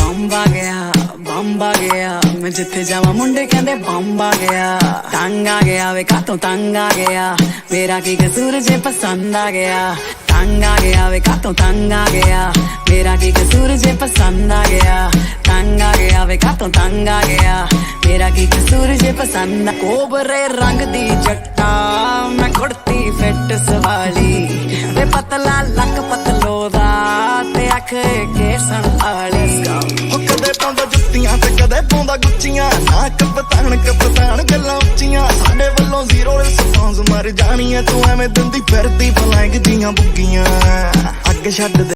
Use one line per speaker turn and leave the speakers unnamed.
Bomb ਆ ਗਿਆ, bomb ਆ ਗਿਆ। ਮੈਂ ਜਿੱਥੇ ਜਾਵਾਂ ਮੁੰਡੇ ਕਹਿੰਦੇ ਬੰਬ ਆ ਗਿਆ। ਤੰਗ ਆ ਗਿਆ ਵੇ ਕਾਤੋਂ ਤੰਗ ਆ ਗਿਆ, ਮੇਰਾ ਕੀ ਕਸੂਰ ਜੇ ਪਸੰਦ ਆ ਗਿਆ। ਤੰਗ ਆ ਗਿਆ ਵੇ ਕਾਤੋਂ ਤੰਗ ਆ ਗਿਆ, ਮੇਰਾ ਕੀ ਕਸੂਰ ਜੇ ਪਸੰਦ ਆ ਗਿਆ। ਤੰਗ ਆ ਗਿਆ ਵੇ ਕਾਤੋਂ ਤੰਗ ਆ ਗਿਆ, ਮੇਰਾ ਕੀ ਕਸੂਰ ਜੇ ਪਸੰਦ। ਕੋਬਰੇ ਰੰਗ ਦੀ ਜੱਟਾ ਮੈਂ ਕੁੜਤੀ ਫਿੱਟ ਸਵਾਲੀ ਵੇ, ਪਤਲਾ ਲੱਕ ਪਤਲੋ ਦਾ ਤੇ ਅੱਖ ਕੇਸਣ ਵਾਲੀ।
ਕਦੇ ਪਾਉਂਦਾ ਜੁੱਤੀਆਂ ਤੇ ਕਦੇ ਪਾਉਂਦਾ ਗੁੱਚੀਆਂ, ਨਾ ਕਪਤਾਨ ਗੱਲਾਂ ਉੱਚੀਆਂ। ਸਾਡੇ ਵੱਲੋਂ ਜ਼ੀਰੋ ਰਿਸਪੌਂਸ ਮਰ ਜਾਣੀ ਐ, ਤੂੰ ਐਵੇਂ ਦਿੰਦੀ ਫਿਰਦੀ ਫਲੈਂਗ ਦੀਆਂ ਬੁੱਗੀਆਂ। ਅੱਗ ਛੱਡ